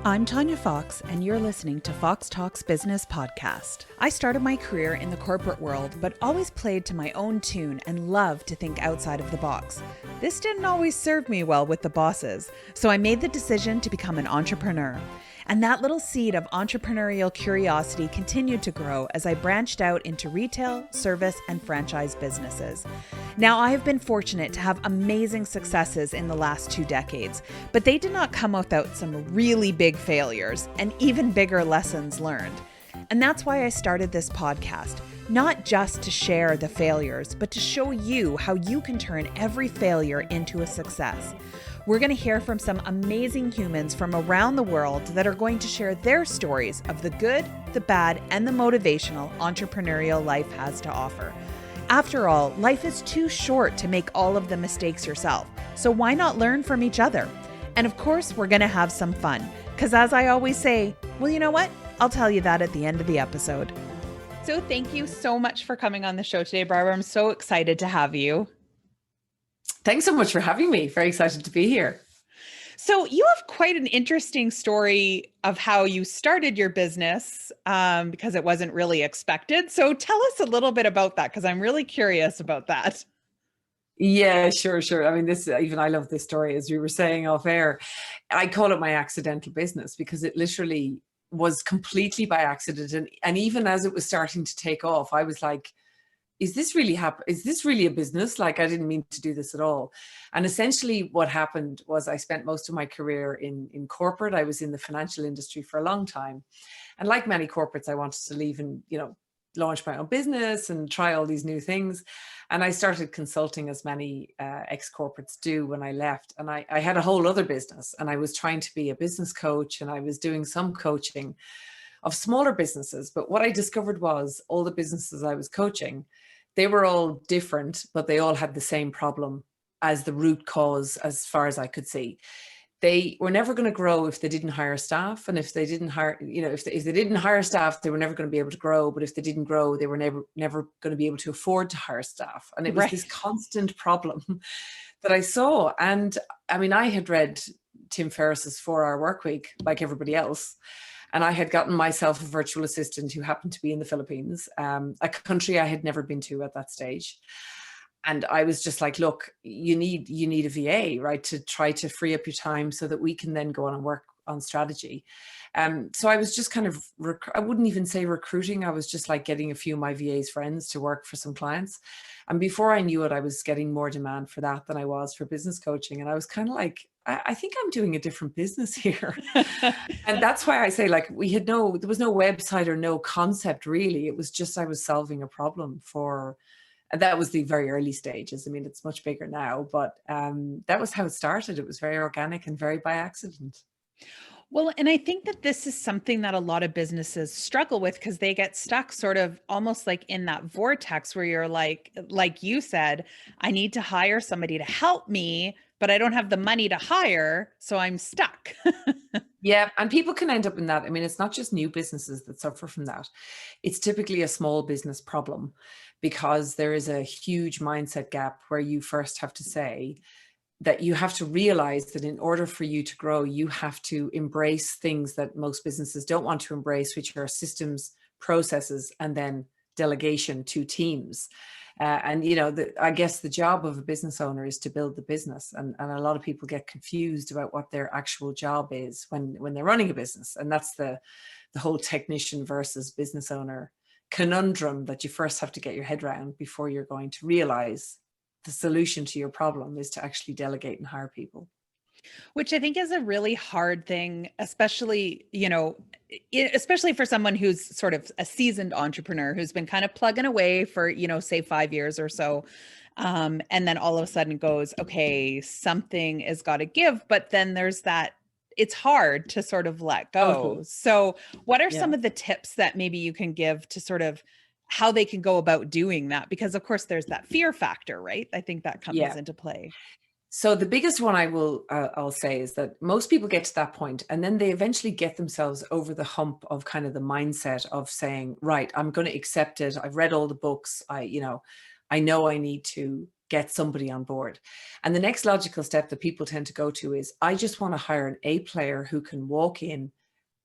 I'm Tanya Fox, and you're listening to Fox Talks Business Podcast. I started my career in the corporate world, but always played to my own tune and loved to think outside of the box. This didn't always serve me well with the bosses, so I made the decision to become an entrepreneur. And that little seed of entrepreneurial curiosity continued to grow as I branched out into retail, service, and franchise businesses. Now, I have been fortunate to have amazing successes in the last 2 decades, but they did not come without some really big failures and even bigger lessons learned. And that's why I started this podcast, not just to share the failures, but to show you how you can turn every failure into a success. We're going to hear from some amazing humans from around the world that are going to share their stories of the good, the bad, and the motivational entrepreneurial life has to offer. After all, life is too short to make all of the mistakes yourself, so why not learn from each other? And of course, we're going to have some fun, because as I always say, well, you know what? I'll tell you that at the end of the episode. So thank you so much for coming on the show today, Barbara. I'm so excited to have you. Thanks so much for having me. Very excited to be here. So you have quite an interesting story of how you started your business because it wasn't really expected. So tell us a little bit about that, because I'm really curious about that. Yeah, sure. I mean, even I love this story, as we were saying off air. I call it my accidental business because it literally was completely by accident. And even as it was starting to take off, I was like, is this really is this really a business? Like, I didn't mean to do this at all. And essentially what happened was I spent most of my career in corporate. I was in the financial industry for a long time. And like many corporates, I wanted to leave and, launch my own business and try all these new things. And I started consulting, as many ex-corporates do, when I left. And I had a whole other business, and I was trying to be a business coach, and I was doing some coaching of smaller businesses. But what I discovered was all the businesses I was coaching, they were all different, but they all had the same problem as the root cause, as far as I could see. They were never going to grow if they didn't hire staff. And if they didn't hire, if they didn't hire staff, they were never going to be able to grow. But if they didn't grow, they were never going to be able to afford to hire staff. And it was this constant problem that I saw. And I mean, I had read Tim Ferriss's 4-Hour Workweek like everybody else. And I had gotten myself a virtual assistant who happened to be in the Philippines, a country I had never been to at that stage. And I was just like, look, you need a VA, right, to try to free up your time so that we can then go on and work on strategy. So I was just kind of, I wouldn't even say recruiting. I was just like getting a few of my VA's friends to work for some clients. And before I knew it, I was getting more demand for that than I was for business coaching. And I was kind of like, I think I'm doing a different business here. And that's why I say, like, there was no website or no concept really. It was just, I was solving a problem and that was the very early stages. I mean, it's much bigger now, but that was how it started. It was very organic and very by accident. Well, and I think that this is something that a lot of businesses struggle with, because they get stuck sort of almost like in that vortex where you're like you said, I need to hire somebody to help me, but I don't have the money to hire, so I'm stuck. Yeah. And people can end up in that. I mean, it's not just new businesses that suffer from that. It's typically a small business problem, because there is a huge mindset gap where you first have to say that you have to realize that in order for you to grow, you have to embrace things that most businesses don't want to embrace, which are systems, processes, and then delegation to teams. I guess the job of a business owner is to build the business. And a lot of people get confused about what their actual job is when they're running a business. And that's the whole technician versus business owner conundrum that you first have to get your head around before you're going to realize the solution to your problem is to actually delegate and hire people. Which I think is a really hard thing, especially, especially for someone who's sort of a seasoned entrepreneur who's been kind of plugging away for, say 5 years or so. And then all of a sudden goes, okay, something has got to give. But then there's that, it's hard to sort of let go. So what are some of the tips that maybe you can give to sort of how they can go about doing that? Because of course there's that fear factor, right? I think that comes into play. So the biggest one I'll say is that most people get to that point and then they eventually get themselves over the hump of kind of the mindset of saying, right, I'm going to accept it. I've read all the books. I know I need to get somebody on board. And the next logical step that people tend to go to is, I just want to hire an A player who can walk in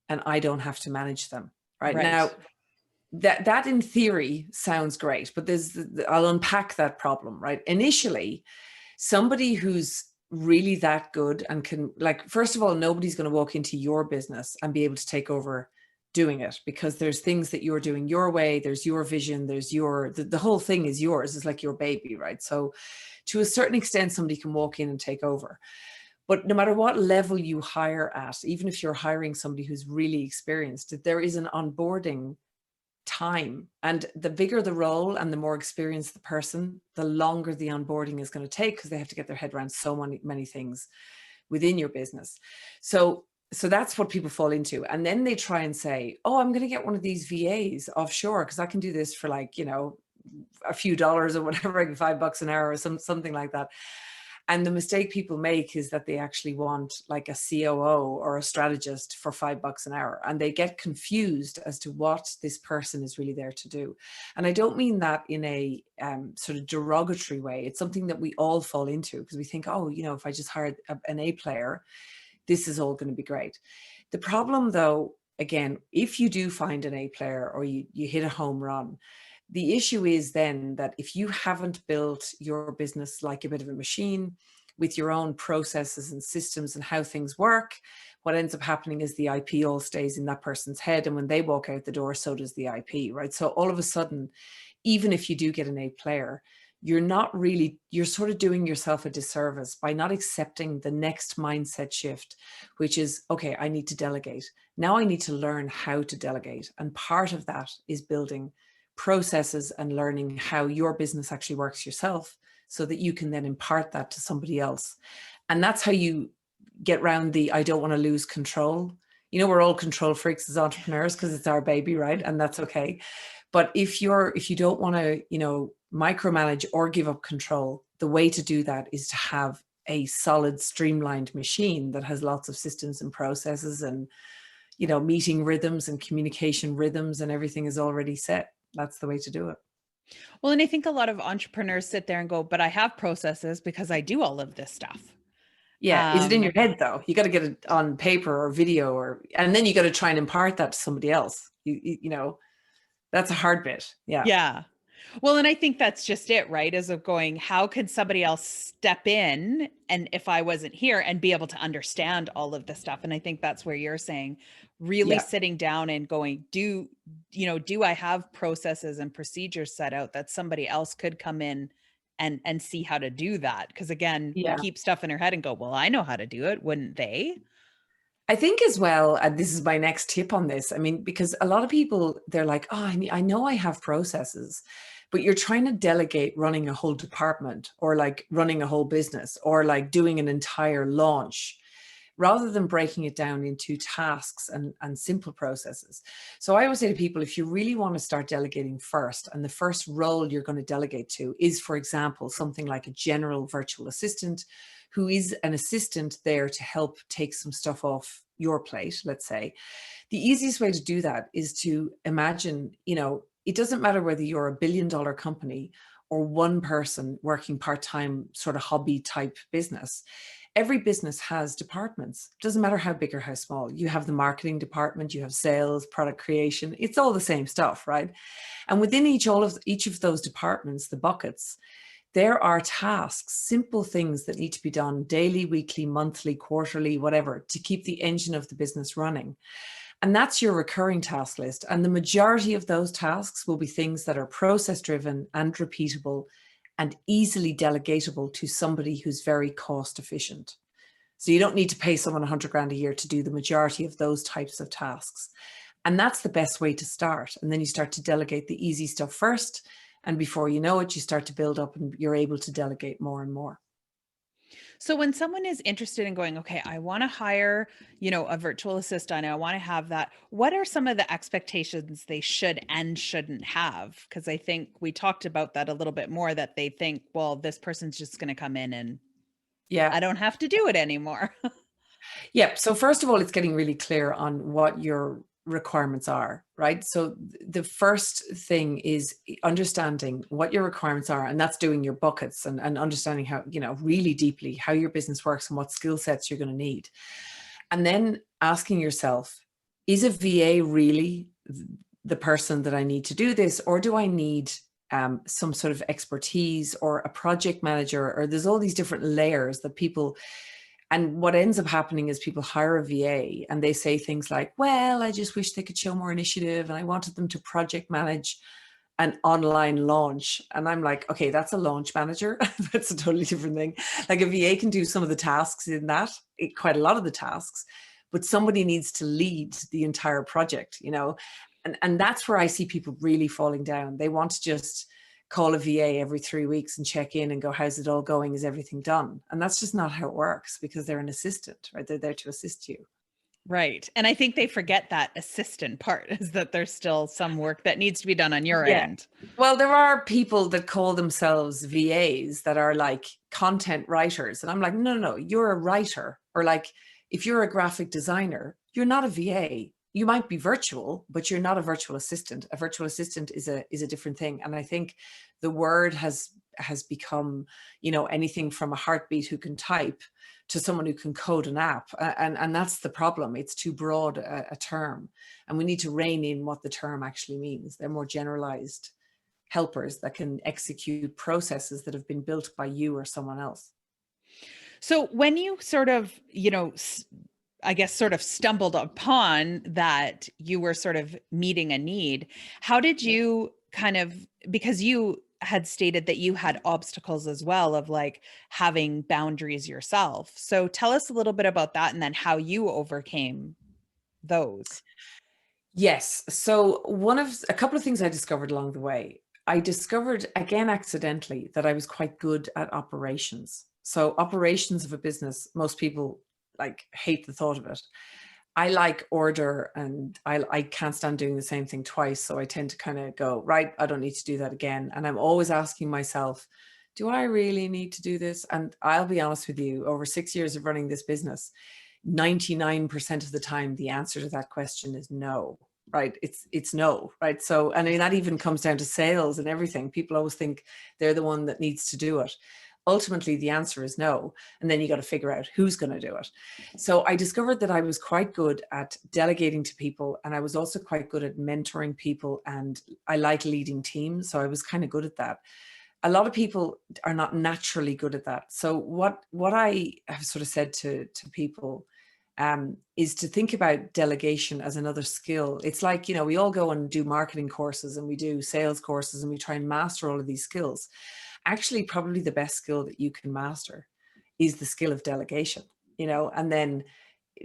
and I don't have to manage them. Right, now, that in theory sounds great, but I'll unpack that problem. Right, initially, somebody who's really that good and can, like, first of all, nobody's going to walk into your business and be able to take over doing it, because there's things that you're doing your way, there's your vision, there's the whole thing is yours. It's like your baby, right? So to a certain extent, somebody can walk in and take over. But no matter what level you hire at, even if you're hiring somebody who's really experienced, there is an onboarding time. And the bigger the role and the more experienced the person, the longer the onboarding is going to take, because they have to get their head around so many things within your business. So that's what people fall into. And then they try and say, oh, I'm going to get one of these VAs offshore because I can do this for, like, you know, a few dollars or whatever, like $5 an hour or something like that. And the mistake people make is that they actually want like a COO or a strategist for $5 an hour. And they get confused as to what this person is really there to do. And I don't mean that in a sort of derogatory way. It's something that we all fall into, because we think, oh, you know, if I just hired an A player, this is all going to be great. The problem, though, again, if you do find an A player or you hit a home run, the issue is then that if you haven't built your business like a bit of a machine with your own processes and systems and how things work, what ends up happening is the IP all stays in that person's head. And when they walk out the door, so does the IP, right? So all of a sudden, even if you do get an A player, you're sort of doing yourself a disservice by not accepting the next mindset shift, which is, okay, I need to delegate. Now I need to learn how to delegate. And part of that is building processes and learning how your business actually works yourself, so that you can then impart that to somebody else. And that's how you get around the, I don't want to lose control. You know, we're all control freaks as entrepreneurs because it's our baby, right? And that's okay. But if you don't want to, you know, micromanage or give up control, the way to do that is to have a solid, streamlined machine that has lots of systems and processes and, you know, meeting rhythms and communication rhythms, and everything is already set. That's the way to do it. Well, and I think a lot of entrepreneurs sit there and go, but I have processes because I do all of this stuff. Yeah. Is it in your head though? You got to get it on paper or video, and then you got to try and impart that to somebody else. You know, that's a hard bit. Yeah. Yeah. Well, and I think that's just it, right? Is of going, how could somebody else step in, and if I wasn't here, and be able to understand all of this stuff? And I think that's where you're saying, really sitting down and going, do I have processes and procedures set out that somebody else could come in and see how to do that? Because again, we keep stuff in our head and go, well, I know how to do it. Wouldn't they? I think as well, and this is my next tip on this. I mean, because a lot of people, they're like, oh, I know I have processes, but you're trying to delegate running a whole department, or like running a whole business, or like doing an entire launch, rather than breaking it down into tasks and simple processes. So I always say to people, if you really want to start delegating first, and the first role you're going to delegate to is, for example, something like a general virtual assistant, who is an assistant there to help take some stuff off your plate, let's say. The easiest way to do that is to imagine, you know, it doesn't matter whether you're a $1 billion company or one person working part-time, sort of hobby type business. Every business has departments. It doesn't matter how big or how small. You have the marketing department, you have sales, product creation. It's all the same stuff, right? And within each of those departments, the buckets, there are tasks, simple things that need to be done daily, weekly, monthly, quarterly, whatever, to keep the engine of the business running. And that's your recurring task list. And the majority of those tasks will be things that are process driven and repeatable and easily delegatable to somebody who's very cost efficient. So you don't need to pay someone 100 grand a year to do the majority of those types of tasks. And that's the best way to start. And then you start to delegate the easy stuff first. And before you know it, you start to build up and you're able to delegate more and more. So when someone is interested in going, okay, I want to hire, a virtual assistant, I want to have that, what are some of the expectations they should and shouldn't have? Because I think we talked about that a little bit more, that they think, well, this person's just going to come in and I don't have to do it anymore. Yeah. So first of all, it's getting really clear on what your requirements are, right? So the first thing is understanding what your requirements are, and that's doing your buckets and understanding how, really deeply how your business works and what skill sets you're going to need. And then asking yourself, is a VA really the person that I need to do this, or do I need some sort of expertise or a project manager? Or there's all these different layers that people, and what ends up happening is people hire a VA and they say things like, well, I just wish they could show more initiative and I wanted them to project manage an online launch. And I'm like, okay, that's a launch manager. That's a totally different thing. Like a VA can do some of the tasks in that, quite a lot of the tasks, but somebody needs to lead the entire project, and that's where I see people really falling down. They want to just call a VA every 3 weeks and check in and go, how's it all going? Is everything done? And that's just not how it works, because they're an assistant, right? They're there to assist you. Right. And I think they forget that assistant part, is that there's still some work that needs to be done on your end. Well, there are people that call themselves VAs that are like content writers. And I'm like, no, you're a writer. Or like, if you're a graphic designer, you're not a VA. You might be virtual, but you're not a virtual assistant. A virtual assistant is a different thing. And I think the word has become, anything from a heartbeat who can type to someone who can code an app. And that's the problem. It's too broad a term. And we need to rein in what the term actually means. They're more generalized helpers that can execute processes that have been built by you or someone else. So when you sort of, I guess sort of stumbled upon that you were sort of meeting a need, how did you because you had stated that you had obstacles as well of like having boundaries yourself. So tell us a little bit about that, and then how you overcame those. Yes. So a couple of things I discovered along the way. I discovered, again, accidentally, that I was quite good at operations. So operations of a business, most people like hate the thought of it. I like order, and I can't stand doing the same thing twice. So I tend to kind of go, right, I don't need to do that again. And I'm always asking myself, do I really need to do this? And I'll be honest with you, over 6 years of running this business, 99% of the time, the answer to that question is no, right? It's no, right? So, and I mean, that even comes down to sales and everything. People always think they're the one that needs to do it. Ultimately, the answer is no. And then you got to figure out who's going to do it. So I discovered that I was quite good at delegating to people. And I was also quite good at mentoring people. And I like leading teams. So I was kind of good at that. A lot of people are not naturally good at that. So what I have sort of said to people is to think about delegation as another skill. It's like, we all go and do marketing courses and we do sales courses and we try and master all of these skills. Actually, probably the best skill that you can master is the skill of delegation, and then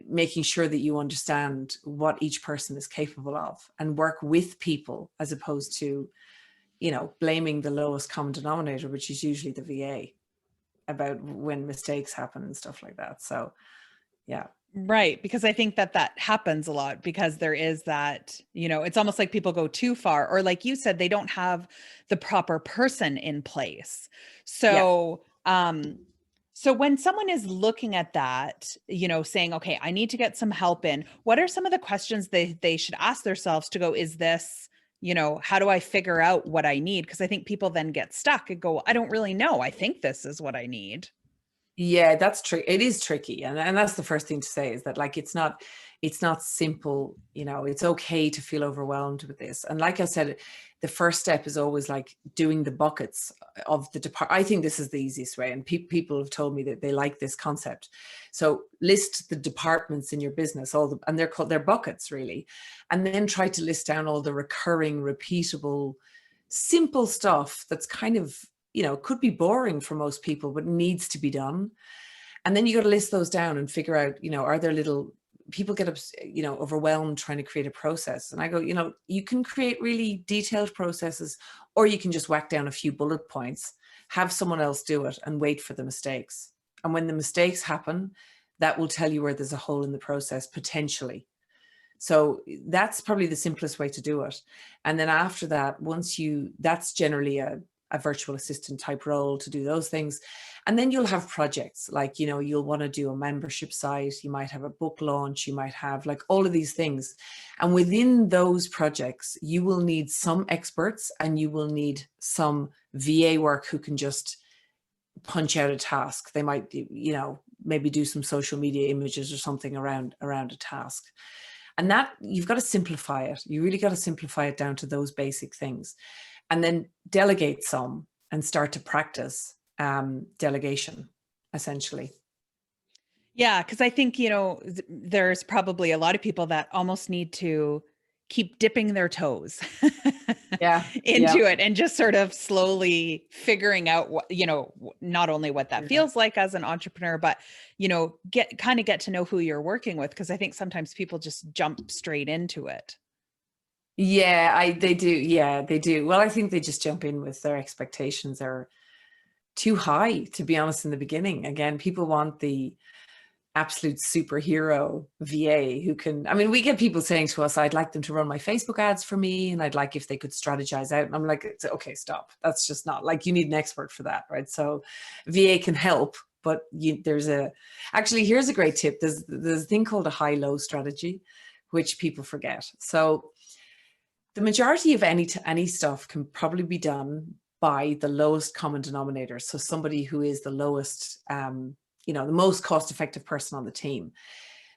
making sure that you understand what each person is capable of and work with people, as opposed to, blaming the lowest common denominator, which is usually the VA, about when mistakes happen and stuff like that. So, yeah. Right. Because I think that happens a lot, because there is that, it's almost like people go too far, or like you said, they don't have the proper person in place. So, so when someone is looking at that, saying, okay, I need to get some help in, what are some of the questions they should ask themselves to go, is this, how do I figure out what I need? Because I think people then get stuck and go, I don't really know. I think this is what I need. Yeah, that's true. It is tricky. And that's the first thing to say, is that like, it's not simple. It's okay to feel overwhelmed with this. And like I said, the first step is always like doing the buckets of the department. I think this is the easiest way. And people have told me that they like this concept. So list the departments in your business, and they're buckets really. And then try to list down all the recurring, repeatable, simple stuff that's kind of, could be boring for most people, but needs to be done. And then you got to list those down and figure out, are there little, people get, overwhelmed trying to create a process. And I go, you can create really detailed processes, or you can just whack down a few bullet points, have someone else do it, and wait for the mistakes. And when the mistakes happen, that will tell you where there's a hole in the process, potentially. So that's probably the simplest way to do it. And then after that, that's generally a virtual assistant type role to do those things. And then you'll have projects like, you'll want to do a membership site, you might have a book launch, you might have like all of these things. And within those projects, you will need some experts and you will need some VA work who can just punch out a task. They might, maybe do some social media images or something around a task. And that you've got to simplify it. You really got to simplify it down to those basic things, and then delegate some and start to practice delegation, essentially. Yeah, because I think, there's probably a lot of people that almost need to keep dipping their toes Yeah. into it and just sort of slowly figuring out what, not only what that feels like as an entrepreneur, but, get to know who you're working with. Because I think sometimes people just jump straight into it. Yeah, they do. Yeah, they do. Well, I think they just jump in with their expectations are too high, to be honest, in the beginning. Again, people want the absolute superhero VA who can, we get people saying to us, I'd like them to run my Facebook ads for me, and I'd like if they could strategize out. And I'm like, okay, stop. That's just not, like, you need an expert for that, right? So VA can help, but here's a great tip. There's a thing called a high-low strategy, which people forget. So the majority of any stuff can probably be done by the lowest common denominator. So somebody who is the lowest, the most cost-effective person on the team.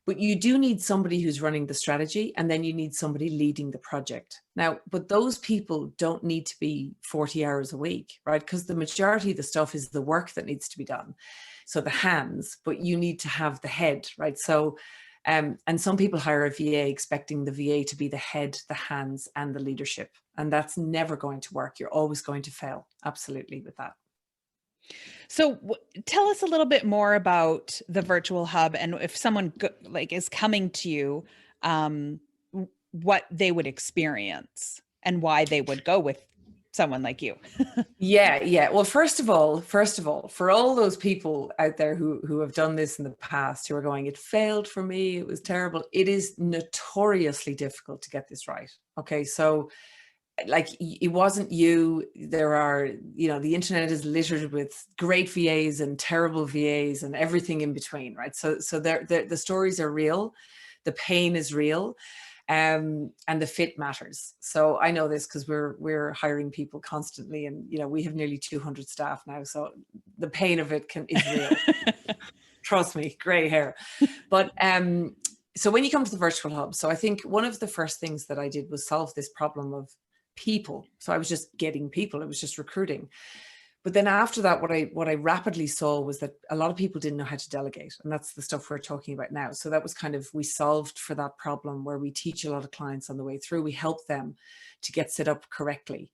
But you do need somebody who's running the strategy, and then you need somebody leading the project. Now, but those people don't need to be 40 hours a week, right? Because the majority of the stuff is the work that needs to be done. So the hands, but you need to have the head, right? So, and some people hire a VA expecting the VA to be the head, the hands, and the leadership. And that's never going to work. You're always going to fail. Absolutely, with that. So tell us a little bit more about the virtual hub, and if someone is coming to you, what they would experience and why they would go with someone like you. Yeah. Well, first of all, for all those people out there who have done this in the past, who are going, it failed for me, it was terrible. It is notoriously difficult to get this right. Okay. So like, it wasn't you. There are, the internet is littered with great VAs and terrible VAs and everything in between, right? So the stories are real. The pain is real. And the fit matters. So I know this because we're hiring people constantly, and we have nearly 200 staff now. So the pain of it is real. Trust me, gray hair. But so when you come to the virtual hub, so I think one of the first things that I did was solve this problem of people. So I was just getting people. It was just recruiting. But then after that, what I rapidly saw was that a lot of people didn't know how to delegate. And that's the stuff we're talking about now. So that was we solved for that problem, where we teach a lot of clients on the way through. We help them to get set up correctly.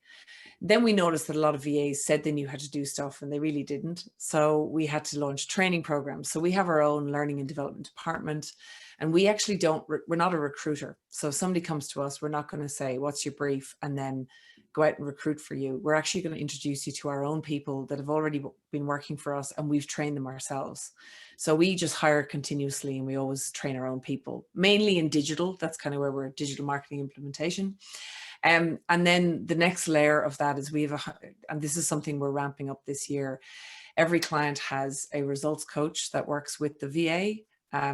Then we noticed that a lot of VAs said they knew how to do stuff and they really didn't. So we had to launch training programs. So we have our own learning and development department. And we actually we're not a recruiter. So if somebody comes to us, we're not going to say, what's your brief? And then go out and recruit for you. We're actually going to introduce you to our own people that have already been working for us, and we've trained them ourselves. So we just hire continuously, and we always train our own people, mainly in digital. That's kind of where we're digital marketing implementation. And then the next layer of that is and this is something we're ramping up this year. Every client has a results coach that works with the VA.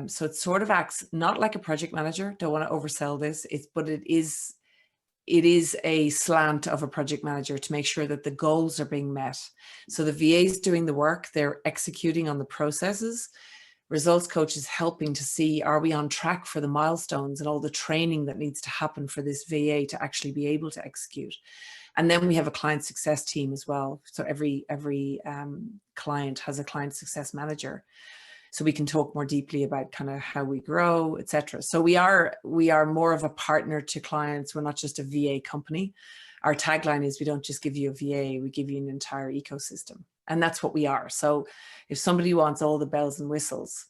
So it sort of acts not like a project manager. Don't want to oversell this. But it is a slant of a project manager to make sure that the goals are being met. So the VA is doing the work, they're executing on the processes. Results coach is helping to see, are we on track for the milestones and all the training that needs to happen for this VA to actually be able to execute. And then we have a client success team as well. So every client has a client success manager. So we can talk more deeply about kind of how we grow, etc. So we are more of a partner to clients. We're not just a VA company. Our tagline is, we don't just give you a VA, we give you an entire ecosystem. And that's what we are. So if somebody wants all the bells and whistles,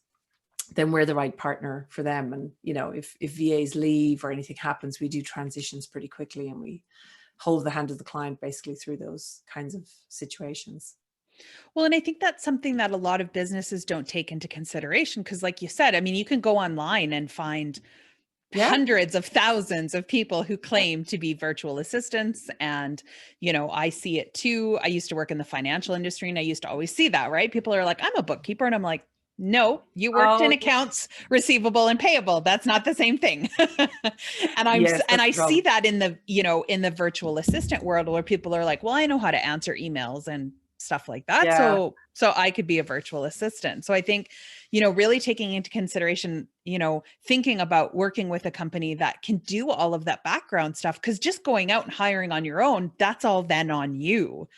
then we're the right partner for them. And, if VAs leave or anything happens, we do transitions pretty quickly, and we hold the hand of the client basically through those kinds of situations. Well, and I think that's something that a lot of businesses don't take into consideration, because like you said, you can go online and find Yeah. hundreds of thousands of people who claim to be virtual assistants. And, I see it too. I used to work in the financial industry and I used to always see that, right? People are like, I'm a bookkeeper. And I'm like, no, you worked in Oh, accounts receivable and payable. That's not the same thing. yes, And that's I the see problem. that in the virtual assistant world where people are like, well, I know how to answer emails and stuff like that. Yeah. So I could be a virtual assistant. So I think, really taking into consideration, thinking about working with a company that can do all of that background stuff, because just going out and hiring on your own, that's all then on you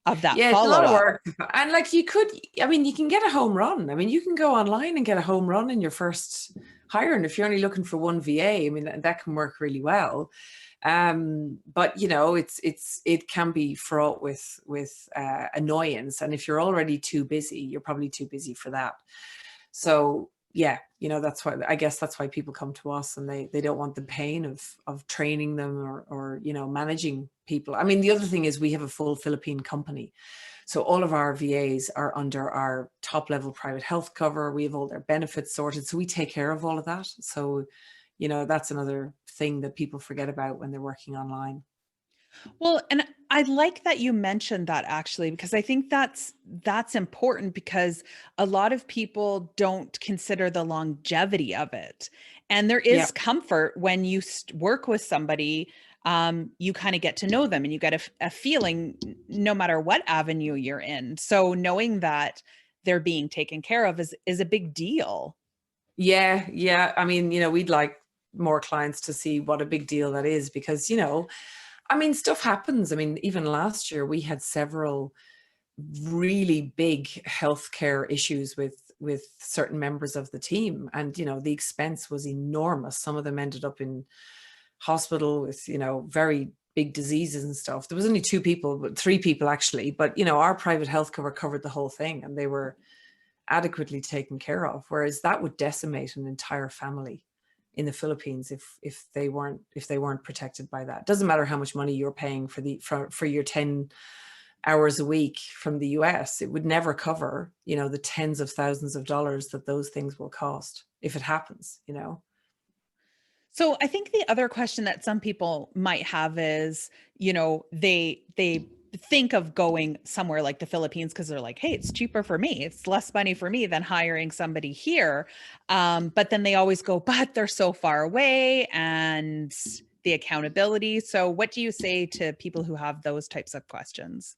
of that Yeah, it's a lot follow of up. work. And like you could, I mean, you can get a home run. I mean, you can go online and get a home run in your first hire. And if you're only looking for one VA, I mean, that can work really well. But it can be fraught with annoyance. And if you're already too busy, you're probably too busy for that. So yeah, that's why, I guess that's why people come to us, and they don't want the pain of training them or managing people. I mean, the other thing is we have a full Philippine company. So all of our VAs are under our top level private health cover. We have all their benefits sorted. So we take care of all of that. So, that's another thing that people forget about when they're working online. Well, and I like that you mentioned that actually, because I think that's important, because a lot of people don't consider the longevity of it. And there Yeah. is comfort when you work with somebody, you kind of get to know them and you get a feeling no matter what avenue you're in. So knowing that they're being taken care of is a big deal. Yeah. Yeah. I mean, we'd like more clients to see what a big deal that is, because, I mean, stuff happens. I mean, even last year we had several really big healthcare issues with certain members of the team, and the expense was enormous. Some of them ended up in hospital with very big diseases and stuff. There was only 2 people, but 3 people actually, but our private health cover covered the whole thing, and they were adequately taken care of, whereas that would decimate an entire family in the Philippines if they weren't protected by that. Doesn't matter how much money you're paying for your 10 hours a week from the US, it would never cover, the tens of thousands of dollars that those things will cost if it happens. So I think the other question that some people might have is, they think of going somewhere like the Philippines because they're like, hey, it's cheaper for me. It's less money for me than hiring somebody here. But then they always go, but they're so far away and the accountability. So what do you say to people who have those types of questions?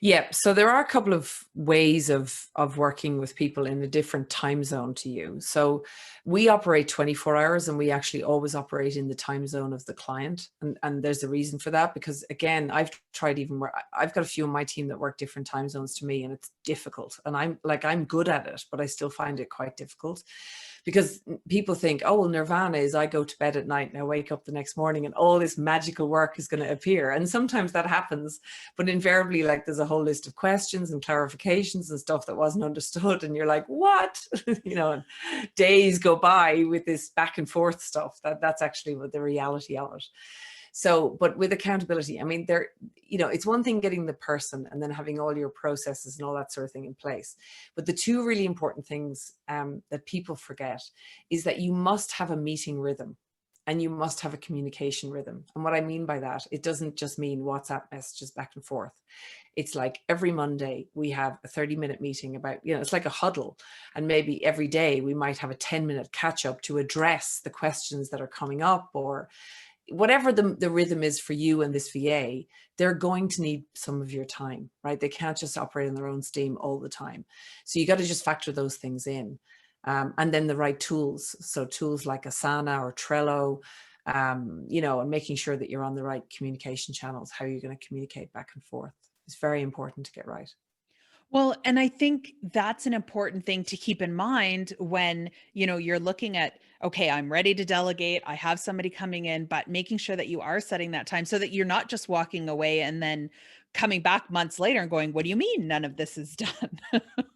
Yeah, so there are a couple of ways of working with people in a different time zone to you. So we operate 24 hours, and we actually always operate in the time zone of the client. And there's a reason for that, because again, I've tried even where I've got a few on my team that work different time zones to me, and it's difficult. And I'm good at it, but I still find it quite difficult, because people think, oh, well, nirvana is I go to bed at night and I wake up the next morning and all this magical work is going to appear. And sometimes that happens, but invariably, like, there's a whole list of questions and clarifications and stuff that wasn't understood. And you're like, what? And days go by with this back and forth stuff. That's actually what the reality of it. So, but with accountability, I mean, it's one thing getting the person and then having all your processes and all that sort of thing in place. But the 2 really important things that people forget is that you must have a meeting rhythm, and you must have a communication rhythm. And what I mean by that, it doesn't just mean WhatsApp messages back and forth. It's like every Monday we have a 30-minute meeting about, it's like a huddle. And maybe every day we might have a 10-minute catch up to address the questions that are coming up, or whatever the rhythm is for you and this VA. They're going to need some of your time, right? They can't just operate on their own steam all the time. So you got to just factor those things in. And then the right tools. So tools like Asana or Trello, and making sure that you're on the right communication channels, how you're going to communicate back and forth. It's very important to get right. Well, and I think that's an important thing to keep in mind when, you're looking at, okay, I'm ready to delegate. I have somebody coming in, but making sure that you are setting that time so that you're not just walking away and then coming back months later and going, what do you mean none of this is done?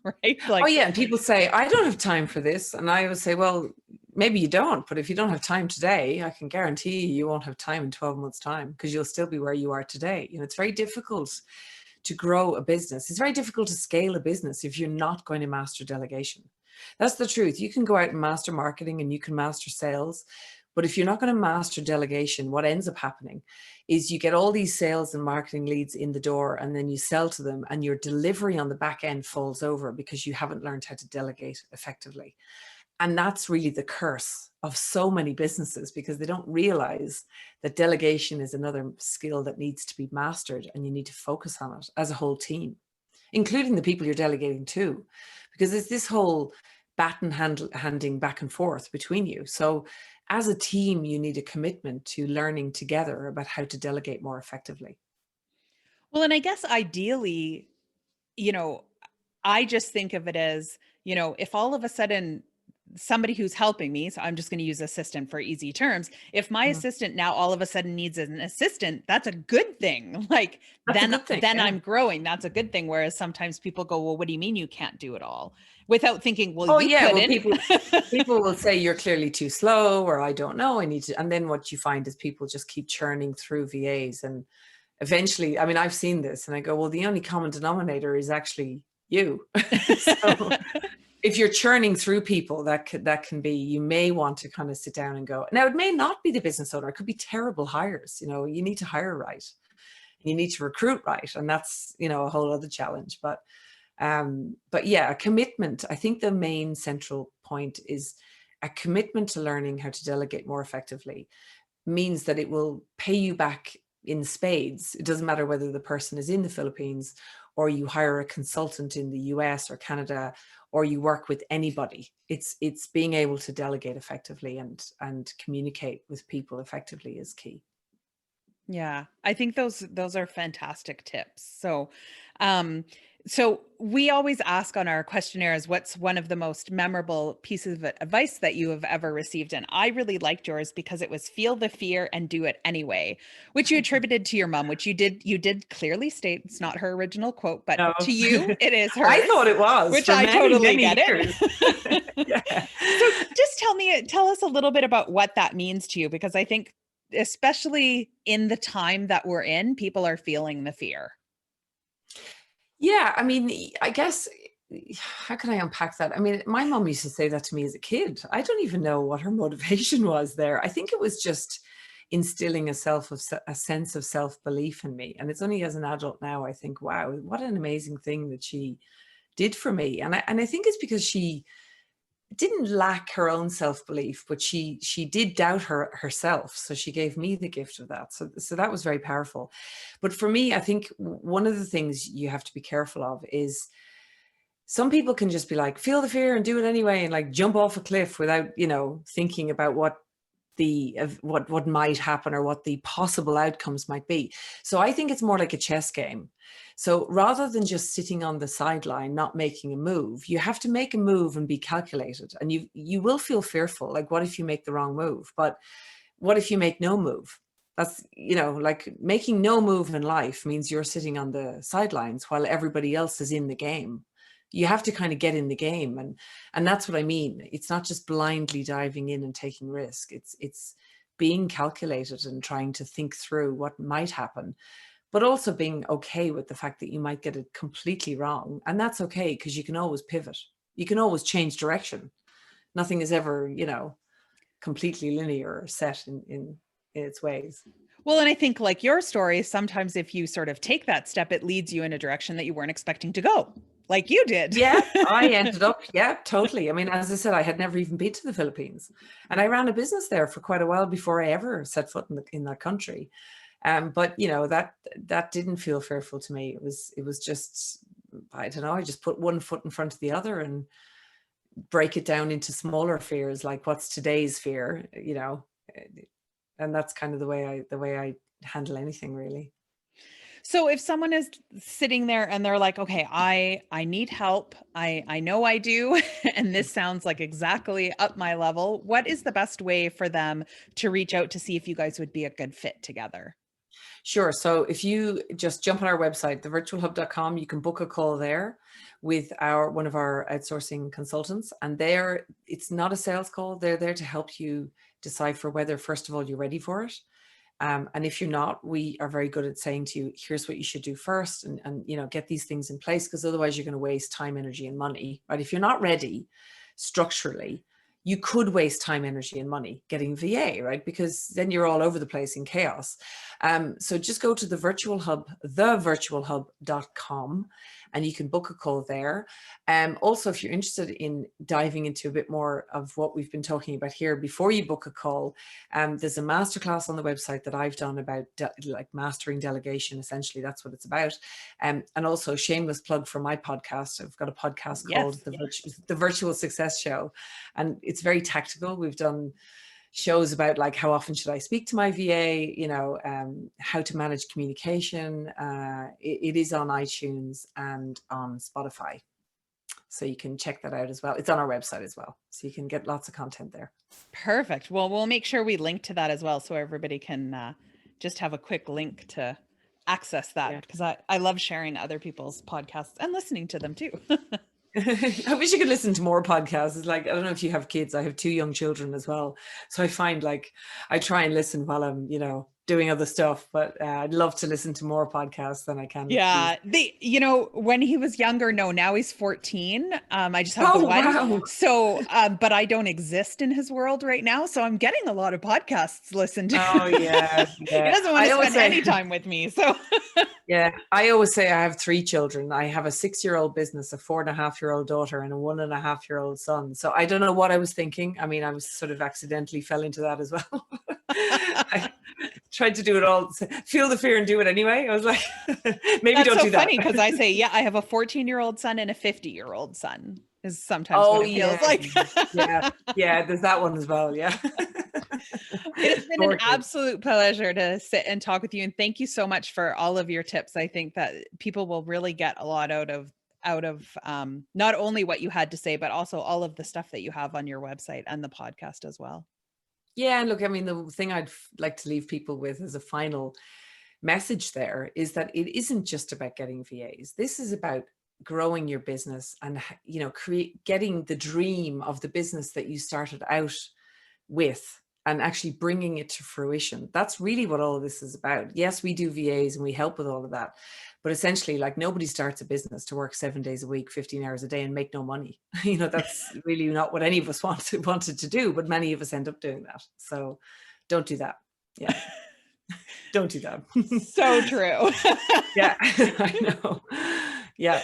Right? Oh Like, yeah, and people say, I don't have time for this. And I would say, well, maybe you don't, but if you don't have time today, I can guarantee you won't have time in 12 months' time, because you'll still be where you are today. It's very difficult to grow a business. It's very difficult to scale a business if you're not going to master delegation. That's the truth. You can go out and master marketing and you can master sales. But if you're not going to master delegation, what ends up happening is you get all these sales and marketing leads in the door, and then you sell to them, and your delivery on the back end falls over because you haven't learned how to delegate effectively. And that's really the curse of so many businesses, because they don't realize that delegation is another skill that needs to be mastered, and you need to focus on it as a whole team, including the people you're delegating to, because it's this whole baton handing back and forth between you. So as a team, you need a commitment to learning together about how to delegate more effectively. Well, and I guess ideally, you know, I just think of it as, if all of a sudden somebody who's helping me, so I'm just going to use assistant for easy terms. If my Mhm. assistant now all of a sudden needs an assistant, that's a good thing. Like That's a then good thing. then Yeah. I'm growing. That's a good thing. Whereas sometimes people go, well, what do you mean you can't do it all? Without thinking, well, Oh you yeah. Well, couldn't. people will say you're clearly too slow, or I don't know, I need to. And then what you find is people just keep churning through VAs, and eventually, I mean, I've seen this, and I go, well, the only common denominator is actually you. So if you're churning through people, that can be, you may want to kind of sit down and go. Now, it may not be the business owner. It could be terrible hires. You need to hire right. You need to recruit right. And that's, a whole other challenge. But yeah, a commitment. I think the main central point is a commitment to learning how to delegate more effectively means that it will pay you back in spades. It doesn't matter whether the person is in the Philippines, or you hire a consultant in the US or Canada, or you work with anybody. It's being able to delegate effectively and communicate with people effectively is key. Yeah, I think those are fantastic tips. So we always ask on our questionnaires, what's one of the most memorable pieces of advice that you have ever received? And I really liked yours because it was feel the fear and do it anyway, which you attributed to your mom, which you did clearly state it's not her original quote, but No, to you it is I hers, thought it was which for I many, totally many get years. it. Yeah. So just tell us a little bit about what that means to you, because I think especially in the time that we're in, people are feeling the fear. Yeah, I mean, I guess, how can I unpack that? I mean, my mom used to say that to me as a kid. I don't even know what her motivation was there. I think it was just instilling a sense of self-belief in me. And it's only as an adult now I think, wow, what an amazing thing that she did for me. And I think it's because she didn't lack her own self-belief, but she did doubt herself. So she gave me the gift of that. So that was very powerful. But for me, I think one of the things you have to be careful of is, some people can just be like, feel the fear and do it anyway, and like jump off a cliff without, thinking about what might happen or what the possible outcomes might be. So I think it's more like a chess game. So rather than just sitting on the sideline not making a move, you have to make a move and be calculated. And you will feel fearful, like what if you make the wrong move? But what if you make no move? That's, like, making no move in life means you're sitting on the sidelines while everybody else is in the game. You have to kind of get in the game, and that's what I mean. It's not just blindly diving in and taking risk. It's being calculated and trying to think through what might happen, but also being okay with the fact that you might get it completely wrong. And that's okay, because you can always pivot. You can always change direction. Nothing is ever, completely linear or set in its ways. Well, and I think like your story, sometimes if you sort of take that step, it leads you in a direction that you weren't expecting to go, like you did. Yeah, I ended up, yeah, totally. I mean, as I said, I had never even been to the Philippines, and I ran a business there for quite a while before I ever set foot in that country. But that didn't feel fearful to me. It was just, I don't know, I just put one foot in front of the other and break it down into smaller fears, like what's today's fear, and that's kind of the way I handle anything, really. So if someone is sitting there and they're like, okay, I need help. I know I do. And this sounds like exactly up my level. What is the best way for them to reach out to see if you guys would be a good fit together? Sure. So if you just jump on our website, thevirtualhub.com, you can book a call there with one of our outsourcing consultants. And it's not a sales call. They're there to help you decipher whether, first of all, you're ready for it. And if you're not, we are very good at saying to you, here's what you should do first, and get these things in place, because otherwise you're going to waste time, energy, and money, right? If you're not ready, structurally, you could waste time, energy, and money getting VA, right? Because then you're all over the place in chaos. So just go to the virtual hub, thevirtualhub.com, and you can book a call there. Also, if you're interested in diving into a bit more of what we've been talking about here, before you book a call, there's a masterclass on the website that I've done about like mastering delegation. Essentially, that's what it's about. And also, shameless plug for my podcast. I've got a podcast called the Virtual Success Show, and it's very tactical. We've done shows about like how often should I speak to my VA, how to manage communication. It is on iTunes and on Spotify. So you can check that out as well. It's on our website as well. So you can get lots of content there. Perfect. Well, we'll make sure we link to that as well, so everybody can just have a quick link to access that, because I love sharing other people's podcasts and listening to them too. I wish you could listen to more podcasts. It's like, I don't know if you have kids. I have 2 young children as well. So I find like I try and listen while I'm, doing other stuff, but I'd love to listen to more podcasts than I can. Yeah. When he was younger, now he's 14. I just have the one. Wow. So, but I don't exist in his world right now. So I'm getting a lot of podcasts listened to. Oh yeah. He doesn't want to spend any time with me. So yeah, I always say I have 3 children. I have a 6-year-old business, a 4.5-year-old daughter, and a 1.5-year-old son. So I don't know what I was thinking. I mean, I was sort of accidentally fell into that as well. I tried to do it all, feel the fear and do it anyway. I was like, maybe That's don't so do that. Funny because I say, I have a 14-year-old son and a 50-year-old son is sometimes what it feels like. yeah, there's that one as well. Yeah. It's been an absolute pleasure to sit and talk with you. And thank you so much for all of your tips. I think that people will really get a lot out of not only what you had to say, but also all of the stuff that you have on your website and the podcast as well. Yeah. And look, I mean, the thing I'd like to leave people with as a final message there is that it isn't just about getting VAs. This is about growing your business and, getting the dream of the business that you started out with and actually bringing it to fruition. That's really what all of this is about. Yes, we do VAs and we help with all of that. But essentially, like, nobody starts a business to work 7 days a week, 15 hours a day and make no money. That's really not what any of us wanted to do, but many of us end up doing that. So don't do that. Yeah. Don't do that. So true. Yeah, I know. Yeah.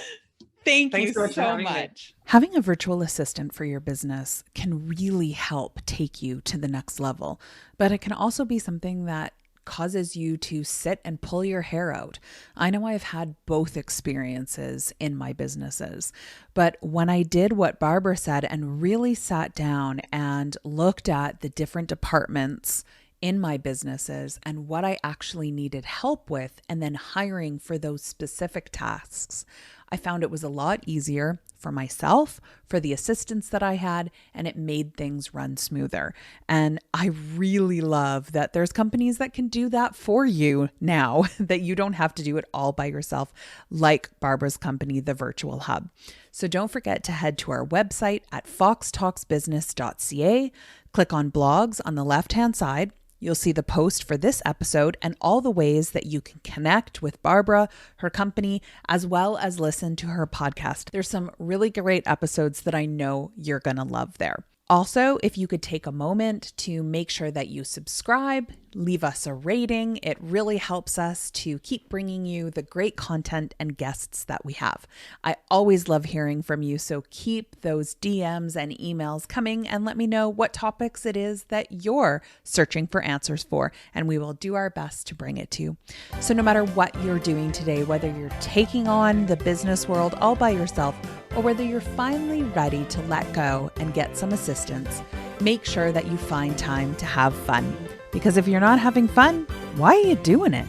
Thanks you so much. Having a virtual assistant for your business can really help take you to the next level, but it can also be something that causes you to sit and pull your hair out. I know I've had both experiences in my businesses, but when I did what Barbara said and really sat down and looked at the different departments in my businesses and what I actually needed help with, and then hiring for those specific tasks, I found it was a lot easier for myself, for the assistants that I had, and it made things run smoother. And I really love that there's companies that can do that for you now, that you don't have to do it all by yourself, like Barbara's company, The Virtual Hub. So don't forget to head to our website at foxtalksbusiness.ca, click on blogs on the left-hand side. You'll see the post for this episode and all the ways that you can connect with Barbara, her company, as well as listen to her podcast. There's some really great episodes that I know you're going to love there. Also, if you could take a moment to make sure that you subscribe, leave us a rating, it really helps us to keep bringing you the great content and guests that we have. I always love hearing from you, so keep those DMs and emails coming and let me know what topics it is that you're searching for answers for, and we will do our best to bring it to you. So no matter what you're doing today, whether you're taking on the business world all by yourself, or whether you're finally ready to let go and get some assistance, make sure that you find time to have fun. Because if you're not having fun, why are you doing it?